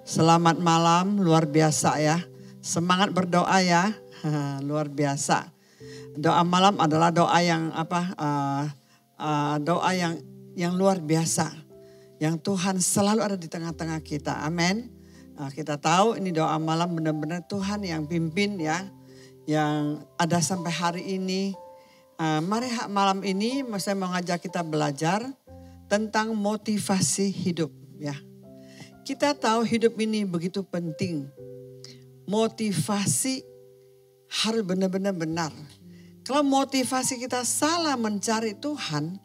Selamat malam, luar biasa ya. Semangat berdoa ya, luar biasa. Doa malam adalah doa yang doa yang luar biasa. Yang Tuhan selalu ada di tengah-tengah kita, amin. Kita tahu ini doa malam benar-benar Tuhan yang pimpin ya. Yang ada sampai hari ini. Mari malam ini saya mau ngajak kita belajar tentang motivasi hidup ya. Kita tahu hidup ini begitu penting. Motivasi harus benar-benar benar. Kalau motivasi kita salah mencari Tuhan,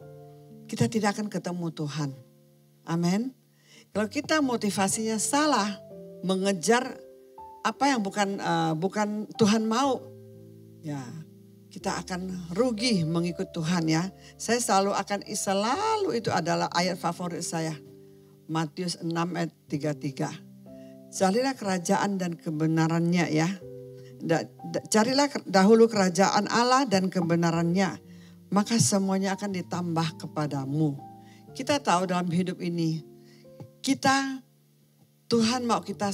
kita tidak akan ketemu Tuhan. Amin. Kalau kita motivasinya salah, mengejar apa yang bukan Tuhan mau, ya kita akan rugi mengikut Tuhan ya. Saya selalu itu adalah ayat favorit saya. Matius 6 ayat 33. Carilah kerajaan dan kebenarannya ya. Carilah dahulu kerajaan Allah dan kebenarannya. Maka semuanya akan ditambah kepadamu. Kita tahu dalam hidup ini. Tuhan mau kita,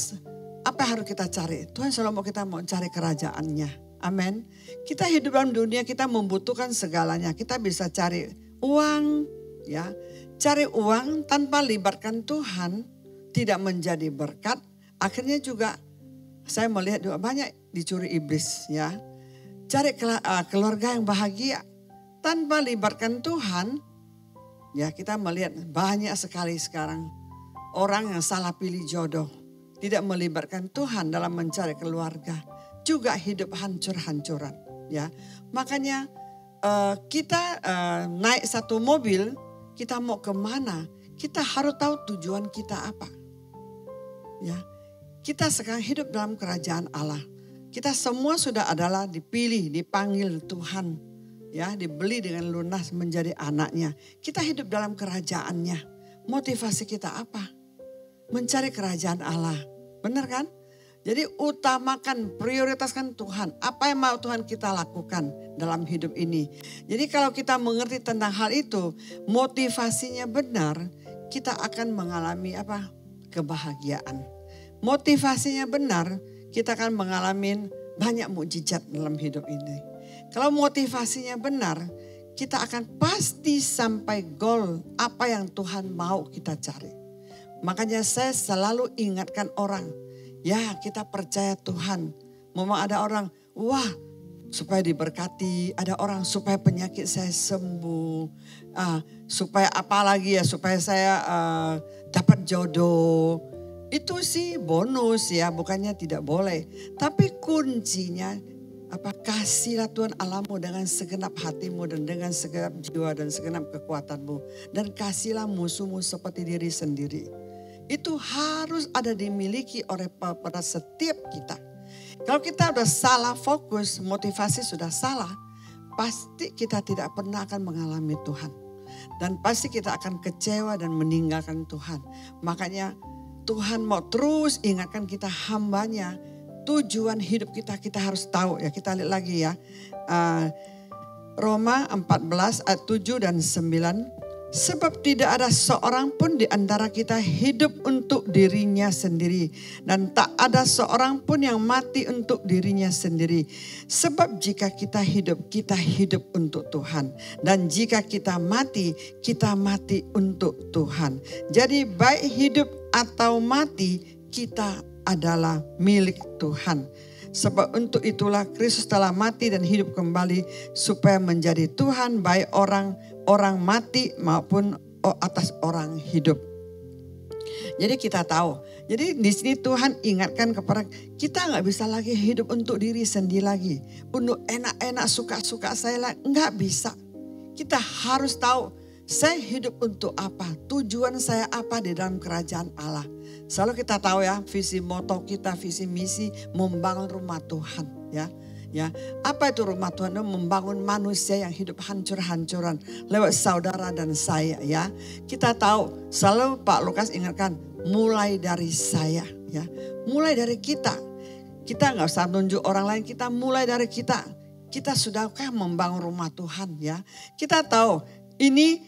apa yang harus kita cari? Tuhan selalu mau cari kerajaannya. Amin. Kita hidup dalam dunia, kita membutuhkan segalanya. Kita bisa cari uang ya. Cari uang tanpa libatkan Tuhan tidak menjadi berkat. Akhirnya juga saya melihat juga banyak dicuri iblis ya. Cari keluarga yang bahagia tanpa libatkan Tuhan. Ya kita melihat banyak sekali sekarang orang yang salah pilih jodoh. Tidak melibatkan Tuhan dalam mencari keluarga. Juga hidup hancur-hancuran ya. Makanya kita naik satu mobil. Kita mau kemana? Kita harus tahu tujuan kita apa. Ya, kita sekarang hidup dalam kerajaan Allah. Kita semua sudah adalah dipilih, dipanggil Tuhan. Ya, dibeli dengan lunas menjadi anaknya. Kita hidup dalam kerajaannya. Motivasi kita apa? Mencari kerajaan Allah. Benar kan? Jadi utamakan, prioritaskan Tuhan. Apa yang mau Tuhan kita lakukan dalam hidup ini. Jadi kalau kita mengerti tentang hal itu, motivasinya benar, kita akan mengalami kebahagiaan. Motivasinya benar, kita akan mengalami banyak mukjizat dalam hidup ini. Kalau motivasinya benar, kita akan pasti sampai goal apa yang Tuhan mau kita cari. Makanya saya selalu ingatkan orang, ya kita percaya Tuhan. Memang ada orang, wah supaya diberkati. Ada orang supaya penyakit saya sembuh. Supaya apa lagi ya, supaya saya dapat jodoh. Itu sih bonus ya, bukannya tidak boleh. Tapi kuncinya kasihlah Tuhan Allahmu dengan segenap hatimu dan dengan segenap jiwa dan segenap kekuatanmu. Dan kasihlah musuhmu seperti diri sendiri. Itu harus ada dimiliki pada setiap kita. Kalau kita udah salah fokus, motivasi sudah salah, pasti kita tidak pernah akan mengalami Tuhan. Dan pasti kita akan kecewa dan meninggalkan Tuhan. Makanya Tuhan mau terus ingatkan kita hambanya. Tujuan hidup kita harus tahu ya. Kita lihat lagi ya. Roma 14 ayat 7 dan 9. Sebab tidak ada seorang pun di antara kita hidup untuk dirinya sendiri. Dan tak ada seorang pun yang mati untuk dirinya sendiri. Sebab jika kita hidup untuk Tuhan. Dan jika kita mati untuk Tuhan. Jadi baik hidup atau mati, kita adalah milik Tuhan. Sebab untuk itulah Kristus telah mati dan hidup kembali supaya menjadi Tuhan baik orang mati maupun atas orang hidup. Jadi kita tahu. Jadi di sini Tuhan ingatkan kepada kita nggak bisa lagi hidup untuk diri sendiri lagi. Untuk enak-enak suka-suka saya lah. Nggak bisa. Kita harus tahu saya hidup untuk apa. Tujuan saya apa di dalam kerajaan Allah. Selalu kita tahu ya visi moto kita, visi misi membangun rumah Tuhan ya. Ya, apa itu rumah Tuhan? Membangun manusia yang hidup hancur-hancuran lewat saudara dan saya ya. Kita tahu selalu Pak Lukas ingatkan mulai dari saya ya. Mulai dari kita. Kita nggak usah tunjuk orang lain, kita mulai dari kita. Kita sudahkah membangun rumah Tuhan ya. Kita tahu ini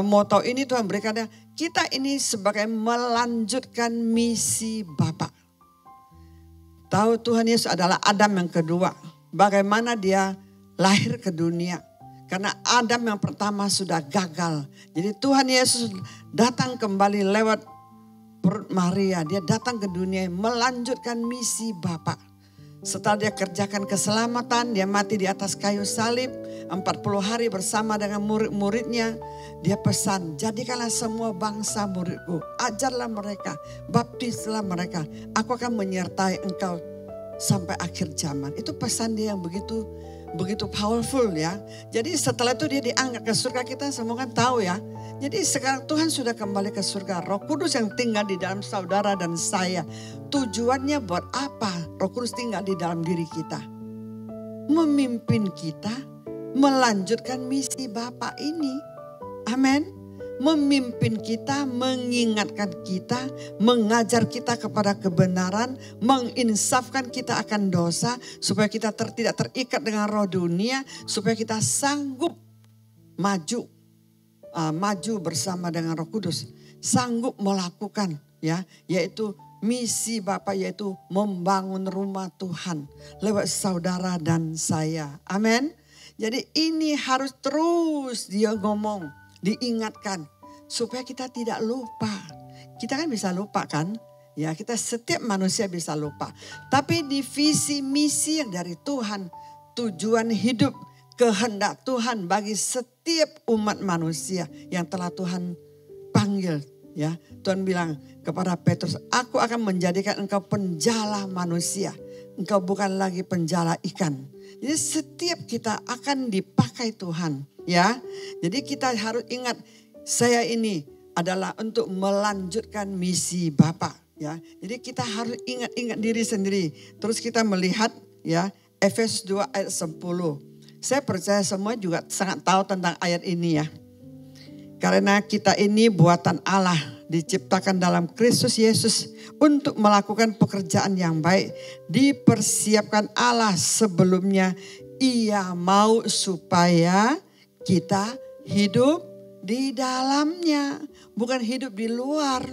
moto ini Tuhan berikannya kita ini sebagai melanjutkan misi Bapa. Tahu Tuhan Yesus adalah Adam yang kedua. Bagaimana dia lahir ke dunia. Karena Adam yang pertama sudah gagal. Jadi Tuhan Yesus datang kembali lewat perut Maria. Dia datang ke dunia melanjutkan misi Bapa. Setelah dia kerjakan keselamatan, dia mati di atas kayu salib. 40 hari bersama dengan murid-muridnya. Dia pesan, jadikanlah semua bangsa muridku. Ajarlah mereka, baptislah mereka. Aku akan menyertai engkau sampai akhir zaman. Itu pesan dia yang begitu powerful ya. Jadi setelah itu dia diangkat ke surga, kita semua kan tahu ya. Jadi sekarang Tuhan sudah kembali ke surga. Roh Kudus yang tinggal di dalam saudara dan saya. Tujuannya buat apa Roh Kudus tinggal di dalam diri kita? Memimpin kita melanjutkan misi Bapa ini. Amin. Memimpin kita, mengingatkan kita, mengajar kita kepada kebenaran, menginsafkan kita akan dosa, supaya kita tidak terikat dengan roh dunia, supaya kita sanggup maju bersama dengan Roh Kudus, sanggup melakukan ya, yaitu misi Bapa, yaitu membangun rumah Tuhan lewat saudara dan saya. Amin. Jadi ini harus terus dia ngomong, diingatkan supaya kita tidak lupa. Kita kan bisa lupa kan? Ya, kita setiap manusia bisa lupa. Tapi di visi misi yang dari Tuhan, tujuan hidup, kehendak Tuhan bagi setiap umat manusia yang telah Tuhan panggil, ya. Tuhan bilang kepada Petrus, aku akan menjadikan engkau penjala manusia. Engkau bukan lagi penjala ikan. Jadi setiap kita akan dipakai Tuhan, ya. Jadi kita harus ingat, saya ini adalah untuk melanjutkan misi Bapa, ya. Jadi kita harus ingat diri sendiri. Terus kita melihat ya Efesus 2 ayat 10. Saya percaya semua juga sangat tahu tentang ayat ini ya. Karena kita ini buatan Allah, diciptakan dalam Kristus Yesus untuk melakukan pekerjaan yang baik. Dipersiapkan Allah sebelumnya. Ia mau supaya kita hidup di dalamnya, bukan hidup di luar.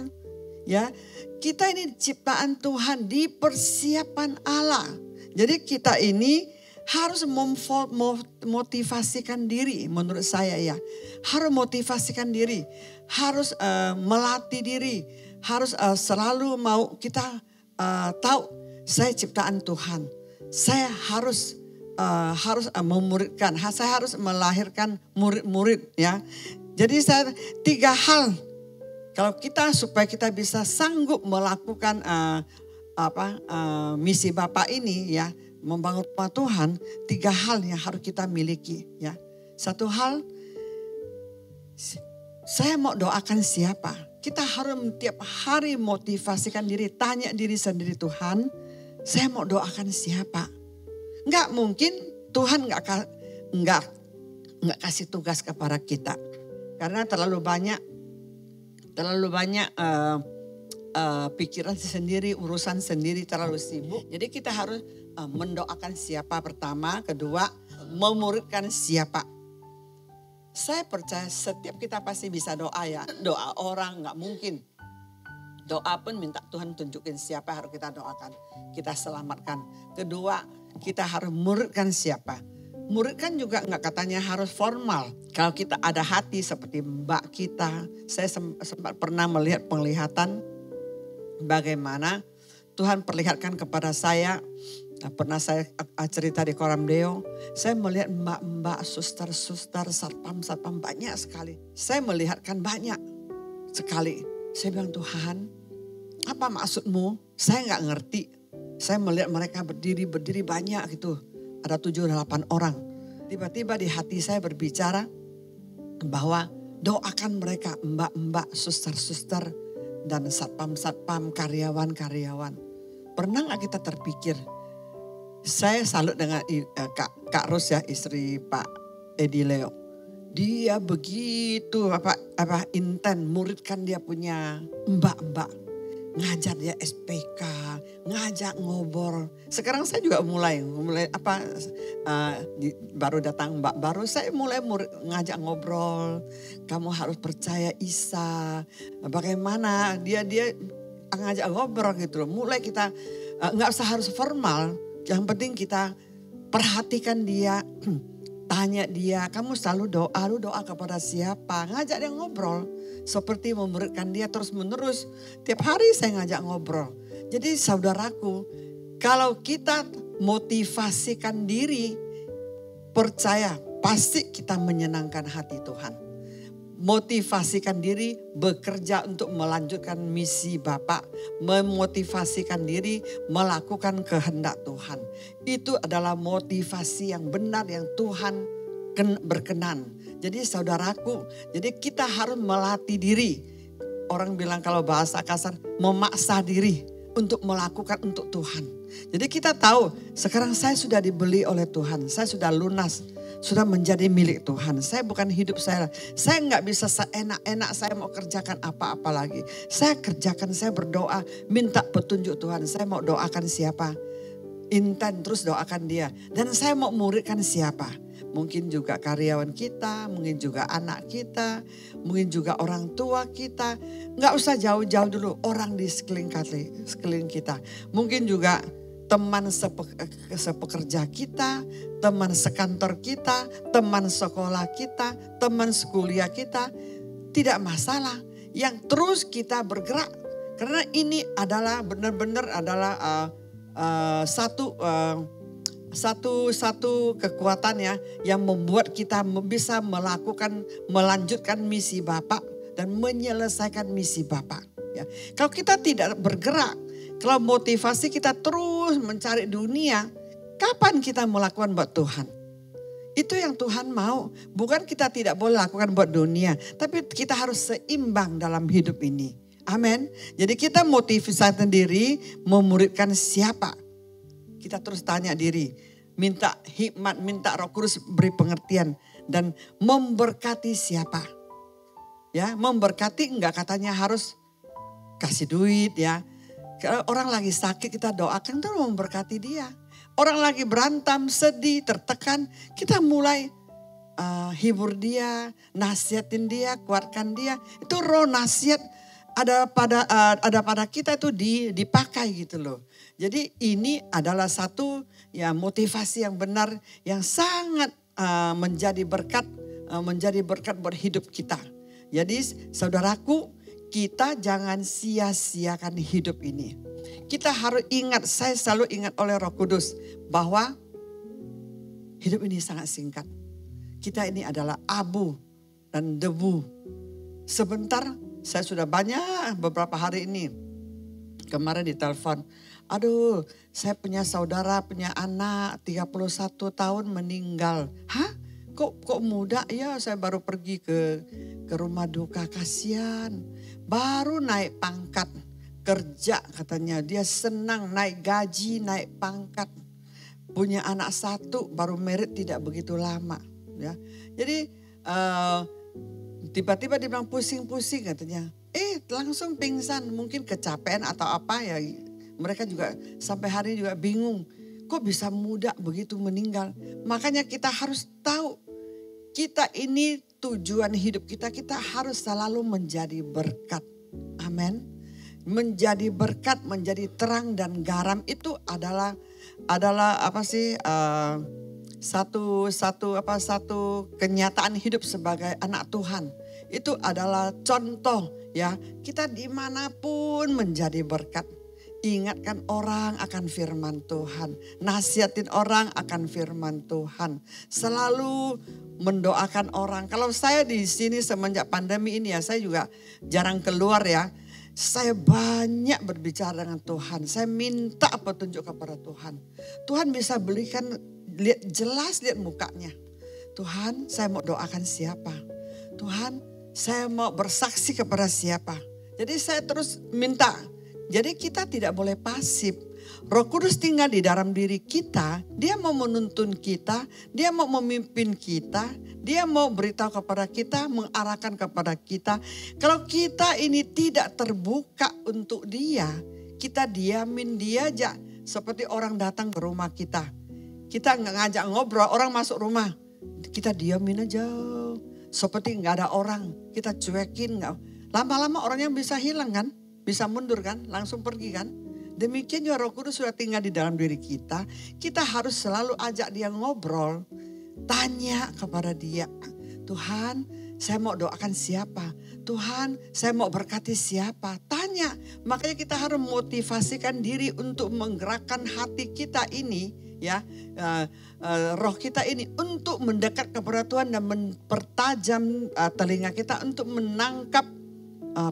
Ya, kita ini ciptaan Tuhan, dipersiapkan Allah. Jadi kita ini harus memotivasikan diri, menurut saya ya. Harus motivasikan diri, harus melatih diri, harus selalu mau kita tahu saya ciptaan Tuhan. Saya harus memuridkan, saya harus melahirkan murid-murid ya. Jadi saya 3 hal kalau kita supaya kita bisa sanggup melakukan misi Bapa ini ya, membangun rumah Tuhan, 3 hal yang harus kita miliki ya. Satu hal, saya mau doakan siapa? Kita harus tiap hari motivasikan diri, tanya diri sendiri, Tuhan, saya mau doakan siapa? Enggak mungkin Tuhan enggak kasih tugas kepada kita. Karena terlalu banyak pikiran sendiri, urusan sendiri, terlalu sibuk. Jadi kita harus mendoakan siapa pertama, kedua memuridkan siapa. Saya percaya setiap kita pasti bisa doa ya. Doa orang nggak mungkin. Doa pun minta Tuhan tunjukin siapa harus kita doakan. Kita selamatkan. Kedua, kita harus muridkan siapa. Muridkan juga nggak katanya harus formal. Kalau kita ada hati seperti mbak kita. Saya sempat pernah melihat penglihatan bagaimana Tuhan perlihatkan kepada saya. Pernah saya cerita di Koram Deo, saya melihat mbak-mbak, suster-suster, satpam-satpam banyak sekali. Saya melihatkan banyak sekali. Saya bilang, Tuhan, apa maksudmu? Saya nggak ngerti. Saya melihat mereka berdiri banyak gitu. Ada 7-8 orang. Tiba-tiba di hati saya berbicara bahwa doakan mereka, mbak-mbak, suster-suster, dan satpam-satpam, karyawan-karyawan. Pernah nggak kita terpikir? Saya salut dengan Kak Ros ya, istri Pak Edi Leo. Dia begitu inten muridkan dia punya mbak-mbak. ngajar dia SPK, ngajak ngobrol. Sekarang saya juga mulai baru datang Mbak baru saya mulai ngajak ngobrol. Kamu harus percaya Isa. Bagaimana dia ngajak ngobrol gitu loh. Mulai kita nggak usah harus formal. Yang penting kita perhatikan dia, tanya dia, kamu selalu doa kepada siapa? Ngajak dia ngobrol. Seperti memuridkan dia terus menerus. Tiap hari saya ngajak ngobrol. Jadi saudaraku, kalau kita motivasikan diri, percaya pasti kita menyenangkan hati Tuhan. Motivasikan diri bekerja untuk melanjutkan misi Bapak. Memotivasikan diri melakukan kehendak Tuhan. Itu adalah motivasi yang benar yang Tuhan berkenan. Jadi saudaraku, jadi kita harus melatih diri. Orang bilang kalau bahasa kasar, memaksa diri untuk melakukan untuk Tuhan. Jadi kita tahu sekarang saya sudah dibeli oleh Tuhan. Saya sudah lunas, sudah menjadi milik Tuhan. Saya bukan hidup saya. Saya nggak bisa seenak-enak saya mau kerjakan apa-apa lagi. Saya kerjakan, saya berdoa, minta petunjuk Tuhan. Saya mau doakan siapa? Intan terus doakan dia. Dan saya mau muridkan siapa? Mungkin juga karyawan kita, mungkin juga anak kita, mungkin juga orang tua kita. Nggak usah jauh-jauh dulu, orang di sekeliling kita. Mungkin juga teman sepekerja kita, teman sekantor kita, teman sekolah kita, teman sekuliah kita. Tidak masalah, yang terus kita bergerak. Karena ini adalah benar-benar adalah satu kekuatan ya yang membuat kita bisa melanjutkan misi Bapak dan menyelesaikan misi Bapak. Ya. Kalau kita tidak bergerak, kalau motivasi kita terus mencari dunia, kapan kita melakukan buat Tuhan? Itu yang Tuhan mau. Bukan kita tidak boleh lakukan buat dunia, tapi kita harus seimbang dalam hidup ini. Amin. Jadi kita motivasi sendiri memuridkan siapa? Kita terus tanya diri, minta hikmat, minta Roh Kudus beri pengertian dan memberkati siapa? Ya, memberkati enggak katanya harus kasih duit ya. Kalau orang lagi sakit kita doakan terus memberkati dia. Orang lagi berantem, sedih, tertekan, kita mulai hibur dia, nasihatin dia, kuatkan dia. Itu roh nasihat ada pada kita itu dipakai gitu loh. Jadi ini adalah satu ya motivasi yang benar yang sangat menjadi berkat buat hidup kita. Jadi saudaraku, kita jangan sia-siakan hidup ini. Kita harus ingat, saya selalu ingat oleh Roh Kudus bahwa hidup ini sangat singkat. Kita ini adalah abu dan debu. Sebentar, saya sudah banyak beberapa hari ini. Kemarin ditelepon, aduh saya punya saudara, punya anak 31 tahun meninggal. Hah? Kok muda? Ya saya baru pergi ke rumah duka, kasihan. Baru naik pangkat, kerja katanya. Dia senang naik gaji, naik pangkat. Punya anak satu, baru merit tidak begitu lama. Ya. Jadi tiba-tiba dia bilang pusing-pusing katanya. Langsung pingsan, mungkin kecapean atau apa ya. Mereka juga sampai hari ini juga bingung. Kok bisa muda begitu meninggal? Makanya kita harus tahu. Kita ini tujuan hidup kita harus selalu menjadi berkat. Amin. Menjadi berkat, menjadi terang dan garam itu adalah apa sih? Satu kenyataan hidup sebagai anak Tuhan. Itu adalah contoh ya, kita dimanapun menjadi berkat. Ingatkan orang akan firman Tuhan. Nasihatin orang akan firman Tuhan. Selalu mendoakan orang. Kalau saya di sini semenjak pandemi ini ya, saya juga jarang keluar ya. Saya banyak berbicara dengan Tuhan. Saya minta petunjuk kepada Tuhan. Tuhan bisa berikan lihat mukanya. Tuhan, saya mau doakan siapa? Tuhan, saya mau bersaksi kepada siapa? Jadi saya terus minta. Jadi kita tidak boleh pasif. Roh Kudus tinggal di dalam diri kita. Dia mau menuntun kita. Dia mau memimpin kita. Dia mau beritahu kepada kita, mengarahkan kepada kita. Kalau kita ini tidak terbuka untuk dia, kita diamin dia aja. Seperti orang datang ke rumah kita. Kita nggak ngajak ngobrol, orang masuk rumah. Kita diamin aja. Seperti nggak ada orang. Kita cuekin. Lama-lama orangnya bisa hilang kan? Bisa mundur kan? Langsung pergi kan? Demikian juga Roh Kudus sudah tinggal di dalam diri kita. Kita harus selalu ajak dia ngobrol. Tanya kepada dia. Tuhan, saya mau doakan siapa? Tuhan, saya mau berkati siapa? Tanya. Makanya kita harus motivasikan diri untuk menggerakkan hati kita ini, ya, roh kita ini untuk mendekat kepada Tuhan dan mempertajam telinga kita untuk menangkap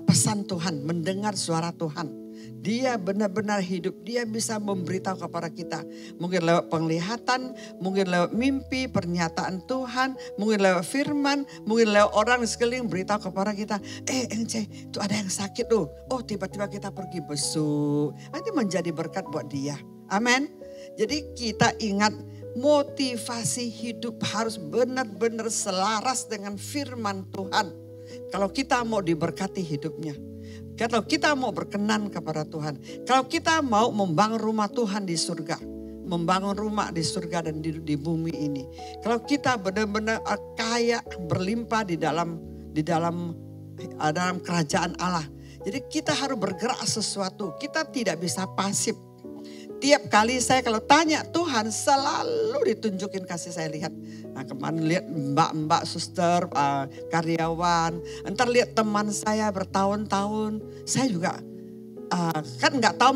pesan Tuhan, mendengar suara Tuhan. Dia benar-benar hidup, dia bisa memberitahu kepada kita. Mungkin lewat penglihatan, mungkin lewat mimpi, pernyataan Tuhan, mungkin lewat firman, mungkin lewat orang di sekeliling beritahu kepada kita. Ence, itu ada yang sakit tuh. Oh, tiba-tiba kita pergi besuk. Itu menjadi berkat buat dia. Amin. Jadi kita ingat motivasi hidup harus benar-benar selaras dengan firman Tuhan. Kalau kita mau diberkati hidupnya. Kalau kita mau berkenan kepada Tuhan. Kalau kita mau membangun rumah Tuhan di surga. Membangun rumah di surga dan di bumi ini. Kalau kita benar-benar kaya berlimpah di dalam kerajaan Allah. Jadi kita harus bergerak sesuatu. Kita tidak bisa pasif. Tiap kali saya kalau tanya Tuhan selalu ditunjukin kasih saya lihat. Nah kemarin lihat mbak-mbak, suster, karyawan. Entar lihat teman saya bertahun-tahun. Saya juga kan nggak tahu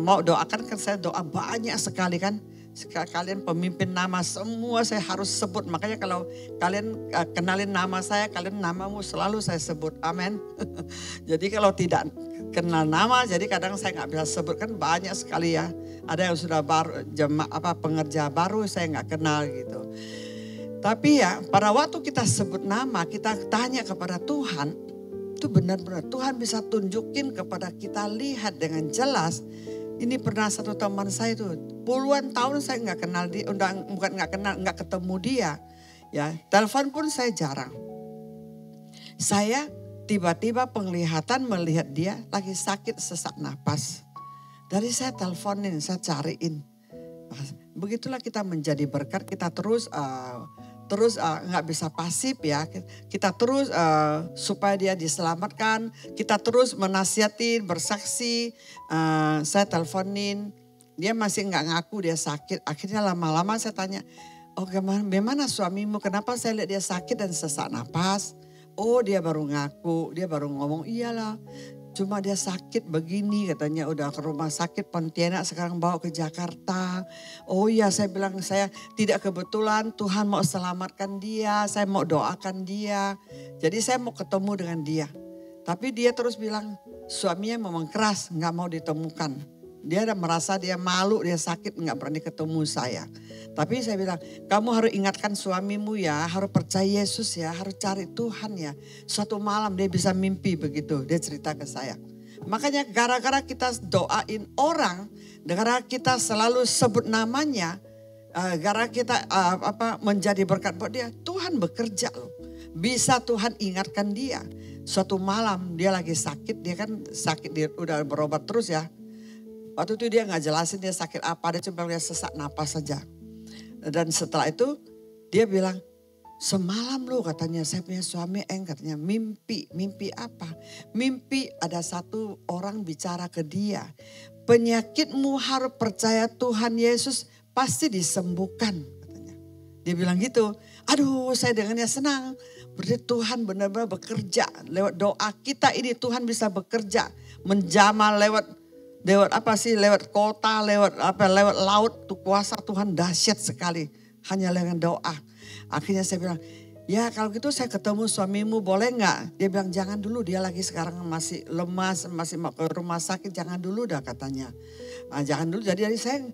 mau doakan kan saya doa banyak sekali kan. Kalian pemimpin nama semua saya harus sebut. Makanya kalau kalian kenalin nama saya, kalian namamu selalu saya sebut. Amin. Jadi kalau tidak kenal nama, jadi kadang saya nggak bisa sebutkan banyak sekali ya. Ada yang sudah baru pengerja baru saya nggak kenal gitu. Tapi ya pada waktu kita sebut nama, kita tanya kepada Tuhan, itu benar-benar Tuhan bisa tunjukin kepada kita lihat dengan jelas. Ini pernah satu teman saya itu puluhan tahun saya nggak kenal dia, bukan nggak kenal, nggak ketemu dia. Ya, telepon pun saya jarang. Saya tiba-tiba penglihatan melihat dia lagi sakit sesak napas. Dari saya teleponin, saya cariin. Begitulah kita menjadi berkat, kita terus nggak bisa pasif ya. Kita terus supaya dia diselamatkan. Kita terus menasihatin, bersaksi. Saya teleponin, dia masih nggak ngaku dia sakit. Akhirnya lama-lama saya tanya, oh gimana suamimu? Kenapa saya lihat dia sakit dan sesak napas? Oh dia baru ngaku, dia baru ngomong iyalah. Cuma dia sakit begini katanya, udah ke rumah sakit Pontianak sekarang bawa ke Jakarta. Oh iya saya bilang saya tidak kebetulan Tuhan mau selamatkan dia, saya mau doakan dia. Jadi saya mau ketemu dengan dia. Tapi dia terus bilang suaminya memang keras gak mau ditemukan. Dia udah merasa dia malu, dia sakit gak berani ketemu saya. Tapi saya bilang kamu harus ingatkan suamimu ya, harus percaya Yesus ya, harus cari Tuhan ya. Suatu malam dia bisa mimpi begitu, dia cerita ke saya. Makanya gara-gara kita doain orang, gara-gara kita selalu sebut namanya, gara-gara kita menjadi berkat buat dia, Tuhan bekerja loh. Bisa Tuhan ingatkan dia. Suatu malam dia lagi sakit, dia kan sakit, dia udah berobat terus ya. Waktu itu dia gak jelasin dia sakit apa, dia cuma lihat sesak napas saja. Dan setelah itu dia bilang, semalam loh katanya saya punya suami katanya mimpi apa? Mimpi ada satu orang bicara ke dia. Penyakitmu harus percaya Tuhan Yesus pasti disembuhkan katanya. Dia bilang gitu, aduh saya dengannya senang. Berarti Tuhan benar-benar bekerja lewat doa kita ini Tuhan bisa bekerja. Menjamah lewat kota, lewat laut, tuh kuasa Tuhan dahsyat sekali. Hanya dengan doa. Akhirnya saya bilang, ya kalau gitu saya ketemu suamimu boleh gak? Dia bilang jangan dulu, dia lagi sekarang masih lemas, masih mau ke rumah sakit, jangan dulu dah katanya. Jangan dulu, jadi saya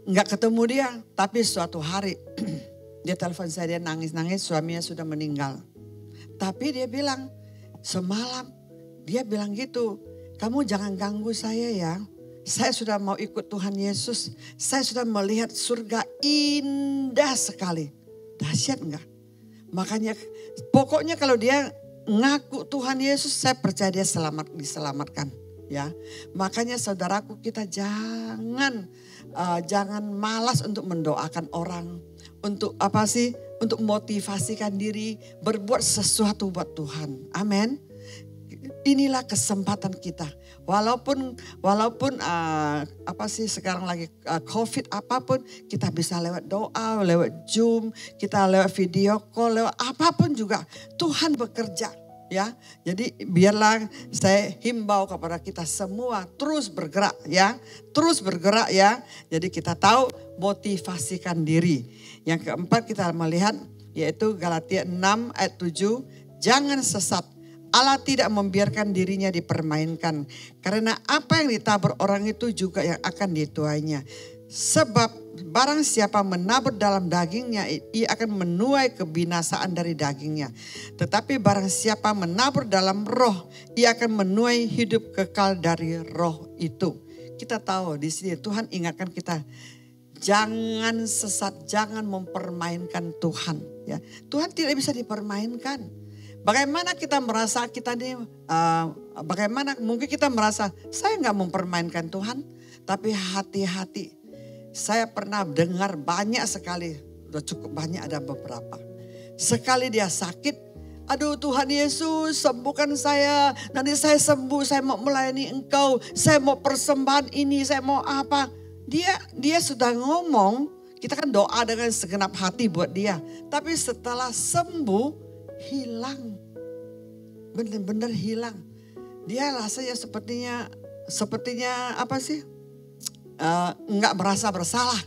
gak ketemu dia. Tapi suatu hari dia telepon saya, dia nangis-nangis, suaminya sudah meninggal. Tapi dia bilang, semalam dia bilang gitu, kamu jangan ganggu saya ya. Saya sudah mau ikut Tuhan Yesus. Saya sudah melihat surga indah sekali. Dahsyat enggak? Makanya pokoknya kalau dia ngaku Tuhan Yesus, saya percaya dia diselamatkan. Ya, makanya saudaraku, kita jangan malas untuk mendoakan orang, untuk apa sih? Untuk motivasikan diri berbuat sesuatu buat Tuhan. Amin. Inilah kesempatan kita. Walaupun apa sih sekarang lagi COVID apapun, kita bisa lewat doa, lewat Zoom, kita lewat video call, lewat apapun juga Tuhan bekerja. Ya, jadi biarlah saya himbau kepada kita semua terus bergerak ya, terus bergerak ya. Jadi kita tahu motivasikan diri. Yang keempat kita melihat yaitu Galatia 6 ayat 7, jangan sesat. Allah tidak membiarkan dirinya dipermainkan, karena apa yang ditabur orang itu juga yang akan dituainya. Sebab barang siapa menabur dalam dagingnya, ia akan menuai kebinasaan dari dagingnya. Tetapi barang siapa menabur dalam roh, ia akan menuai hidup kekal dari roh itu. Kita tahu di sini Tuhan ingatkan kita, jangan sesat, jangan mempermainkan Tuhan. Ya, Tuhan tidak bisa dipermainkan. Bagaimana kita merasa kita ini, bagaimana mungkin kita merasa saya nggak mempermainkan Tuhan, tapi hati-hati. Saya pernah dengar banyak sekali, udah cukup banyak, ada beberapa. Sekali dia sakit, aduh Tuhan Yesus sembuhkan saya, nanti saya sembuh, saya mau melayani Engkau, saya mau persembahan ini, saya mau apa. Dia sudah ngomong, kita kan doa dengan segenap hati buat dia. Tapi setelah sembuh, hilang. Benar-benar hilang. Dia rasanya sepertinya apa sih? Enggak merasa bersalah.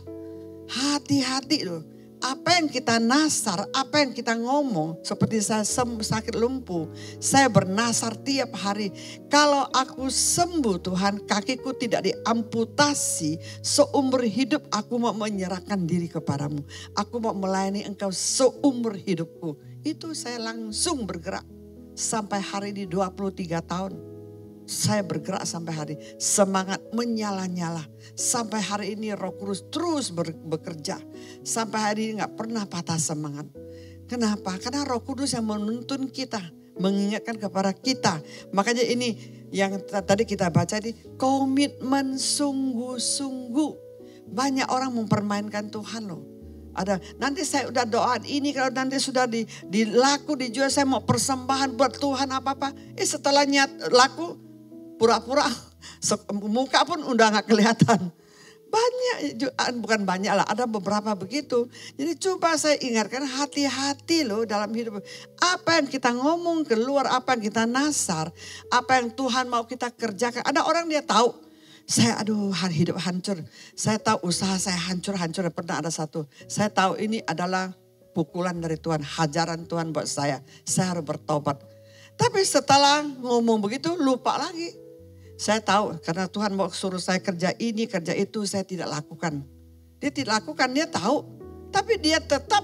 Hati-hati loh. Apa yang kita nasar, apa yang kita ngomong. Seperti saya sakit lumpuh. Saya bernasar tiap hari. Kalau aku sembuh Tuhan, kakiku tidak diamputasi. Seumur hidup aku mau menyerahkan diri kepadamu. Aku mau melayani Engkau seumur hidupku. Itu saya langsung bergerak. Sampai hari ini 23 tahun. Saya bergerak sampai hari, semangat menyala-nyala. Sampai hari ini Roh Kudus terus bekerja. Sampai hari ini gak pernah patah semangat. Kenapa? Karena Roh Kudus yang menuntun kita, mengingatkan kepada kita. Makanya ini yang tadi kita baca ini, komitmen sungguh-sungguh. Banyak orang mempermainkan Tuhan loh. Ada, nanti saya udah doain ini, kalau nanti sudah dilaku, dijual, saya mau persembahan buat Tuhan apa-apa. Setelah laku, pura-pura muka pun udah gak kelihatan. Banyak, bukan banyak lah, ada beberapa begitu. Jadi coba saya ingatkan, hati-hati loh dalam hidup. Apa yang kita ngomong keluar, apa yang kita nasar, apa yang Tuhan mau kita kerjakan. Ada orang dia tahu, saya hidup hancur. Saya tahu usaha saya hancur. Pernah ada satu, saya tahu ini adalah pukulan dari Tuhan, hajaran Tuhan buat saya. Saya harus bertobat. Tapi setelah ngomong begitu lupa lagi. Saya tahu karena Tuhan mau suruh saya kerja ini, kerja itu, saya tidak lakukan. Dia tidak lakukan, dia tahu. Tapi dia tetap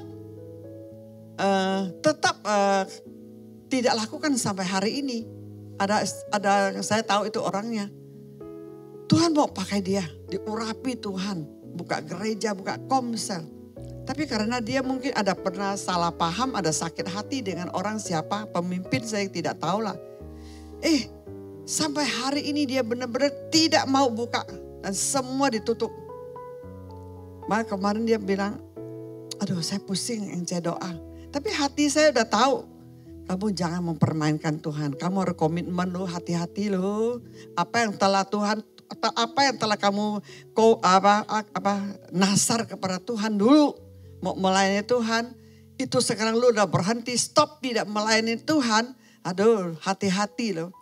tidak lakukan sampai hari ini. Ada saya tahu itu orangnya. Tuhan mau pakai dia, diurapi Tuhan. Buka gereja, buka komsel. Tapi karena dia mungkin ada pernah salah paham, ada sakit hati dengan orang siapa, pemimpin saya tidak tahu lah. Sampai hari ini dia benar-benar tidak mau buka dan semua ditutup. Maka kemarin dia bilang, aduh saya pusing yang saya doa. Tapi hati saya udah tahu, kamu jangan mempermainkan Tuhan. Kamu harus komitmen loh, hati-hati loh. Apa yang telah kamu nasar kepada Tuhan dulu. Mau melayani Tuhan, itu sekarang lu udah berhenti, stop tidak melayani Tuhan. Aduh hati-hati loh.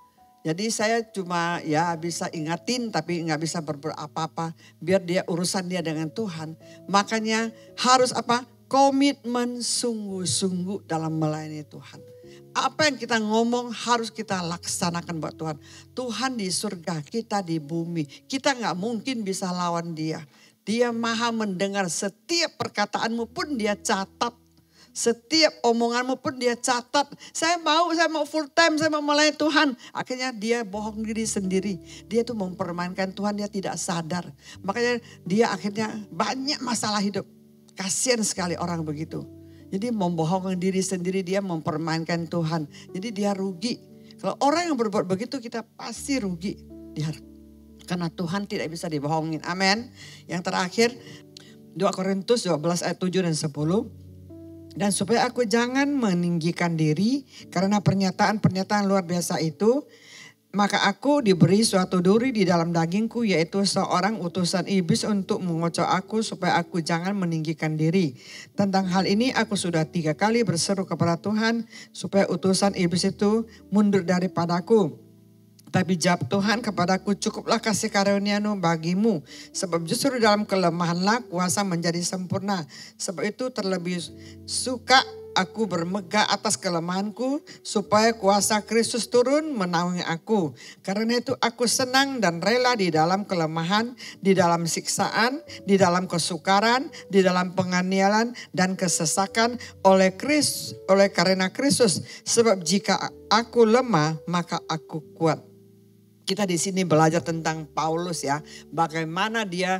Jadi saya cuma bisa ingatin tapi nggak bisa berbuat apa-apa. Biar dia urusan dia dengan Tuhan. Makanya harus komitmen sungguh-sungguh dalam melayani Tuhan. Apa yang kita ngomong harus kita laksanakan buat Tuhan. Tuhan di surga, kita di bumi. Kita nggak mungkin bisa lawan dia. Dia maha mendengar, setiap perkataanmu pun dia catat. Setiap omonganmu pun dia catat. Saya mau full time, saya mau melayani Tuhan. Akhirnya dia bohong diri sendiri. Dia tuh mempermainkan Tuhan, dia tidak sadar. Makanya dia akhirnya banyak masalah hidup. Kasian sekali orang begitu. Jadi membohongkan diri sendiri, dia mempermainkan Tuhan. Jadi dia rugi. Kalau orang yang berbuat begitu kita pasti rugi. Karena Tuhan tidak bisa dibohongin. Amin. Yang terakhir 2 Korintus 12 ayat 7 dan 10. Dan supaya aku jangan meninggikan diri karena pernyataan-pernyataan luar biasa itu, maka aku diberi suatu duri di dalam dagingku, yaitu seorang utusan iblis untuk mengocok aku supaya aku jangan meninggikan diri. Tentang hal ini aku sudah 3 kali berseru kepada Tuhan supaya utusan iblis itu mundur daripadaku. Tapi jawab Tuhan kepadaku, cukuplah kasih karunia-Mu bagimu. Sebab justru dalam kelemahanlah kuasa menjadi sempurna. Sebab itu terlebih suka aku bermegah atas kelemahanku, supaya kuasa Kristus turun menaungi aku. Karena itu aku senang dan rela di dalam kelemahan, di dalam siksaan, di dalam kesukaran, di dalam penganiayaan dan kesesakan oleh karena Kristus. Sebab jika aku lemah, maka aku kuat. Kita di sini belajar tentang Paulus ya, bagaimana dia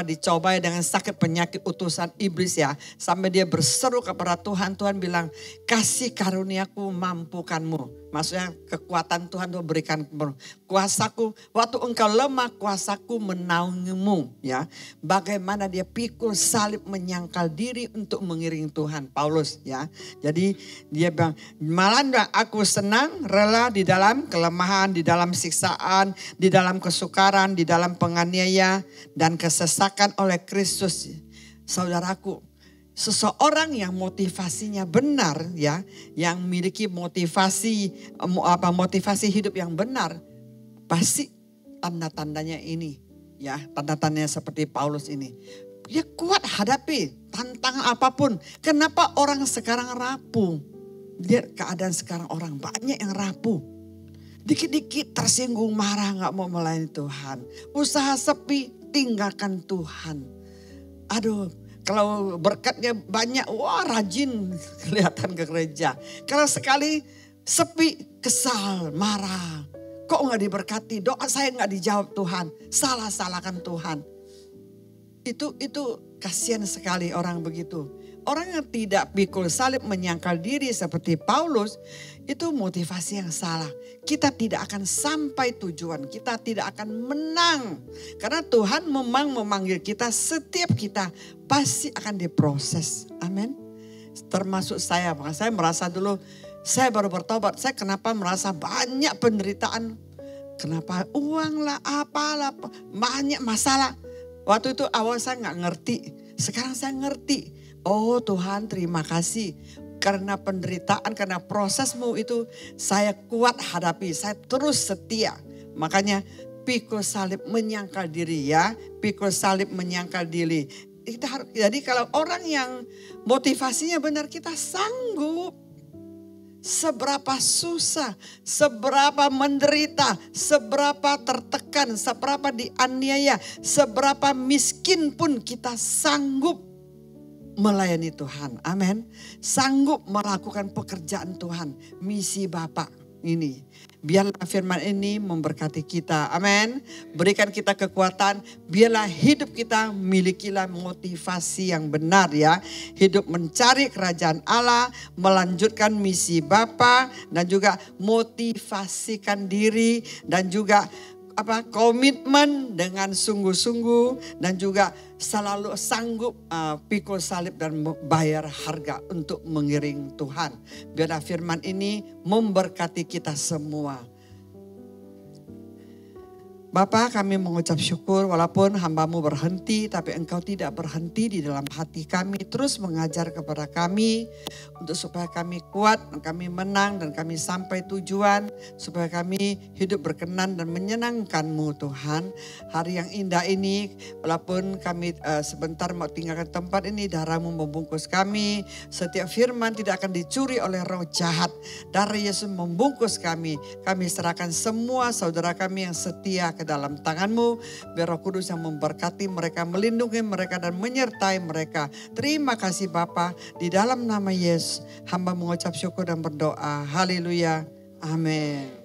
dicobai dengan sakit penyakit utusan iblis ya, sampai dia berseru kepada Tuhan. Tuhan bilang, kasih karuniaku mampukanmu. Maksudnya kekuatan Tuhan itu berikan kuasaku, waktu engkau lemah kuasaku menaungimu ya. Bagaimana dia pikul salib menyangkal diri untuk mengiringi Tuhan, Paulus ya. Jadi dia bilang, malah aku senang rela di dalam kelemahan, di dalam siksaan, di dalam kesukaran, di dalam penganiaya dan kesesakan oleh Kristus. Saudaraku, seseorang yang motivasinya benar ya, yang memiliki motivasi hidup yang benar, pasti tanda-tandanya ini ya, tanda-tandanya seperti Paulus ini. Dia kuat hadapi tantangan apapun. Kenapa orang sekarang rapuh? Lihat keadaan sekarang, orang banyak yang rapuh. Dikit-dikit tersinggung, marah, gak mau melayani Tuhan. Usaha sepi, tinggalkan Tuhan. Aduh, kalau berkatnya banyak, wah rajin kelihatan ke gereja. Kalau sekali sepi, kesal, marah. Kok gak diberkati? Doa saya gak dijawab Tuhan. Salah-salahkan Tuhan. Itu kasihan sekali orang begitu. Orang yang tidak pikul salib menyangkal diri seperti Paulus, itu motivasi yang salah. Kita tidak akan sampai tujuan, kita tidak akan menang. Karena Tuhan memang memanggil kita, setiap kita pasti akan diproses. Amin. Termasuk saya, saya merasa dulu, saya baru bertobat, saya kenapa merasa banyak penderitaan. Kenapa uang lah, apalah, banyak masalah. Waktu itu awal saya gak ngerti, sekarang saya ngerti. Oh Tuhan, terima kasih. Karena penderitaan, karena prosesmu itu saya kuat hadapi. Saya terus setia. Makanya pikul salib menyangkal diri ya. Pikul salib menyangkal diri. Jadi kalau orang yang motivasinya benar, kita sanggup. Seberapa susah, seberapa menderita, seberapa tertekan, seberapa dianiaya, seberapa miskin pun kita sanggup melayani Tuhan. Amin. Sanggup melakukan pekerjaan Tuhan. Misi Bapa ini. Biarlah firman ini memberkati kita. Amin. Berikan kita kekuatan. Biarlah hidup kita milikilah motivasi yang benar ya. Hidup mencari kerajaan Allah. Melanjutkan misi Bapa. Dan juga motivasikan diri. Dan juga komitmen dengan sungguh-sungguh dan juga selalu sanggup pikul salib dan bayar harga untuk mengiring Tuhan. Biarlah firman ini memberkati kita semua. Bapa, kami mengucap syukur walaupun hamba-Mu berhenti, tapi Engkau tidak berhenti di dalam hati kami. Terus mengajar kepada kami untuk supaya kami kuat, dan kami menang, dan kami sampai tujuan. Supaya kami hidup berkenan dan menyenangkan-Mu Tuhan. Hari yang indah ini, walaupun kami sebentar mau tinggalkan tempat ini, darah-Mu membungkus kami. Setiap firman tidak akan dicuri oleh roh jahat. Darah Yesus membungkus kami. Kami serahkan semua saudara kami yang setia ke dalam tangan-Mu. Biar Roh Kudus yang memberkati mereka, melindungi mereka dan menyertai mereka. Terima kasih Bapa. Di dalam nama Yesus hamba mengucap syukur dan berdoa. Haleluya. Amin.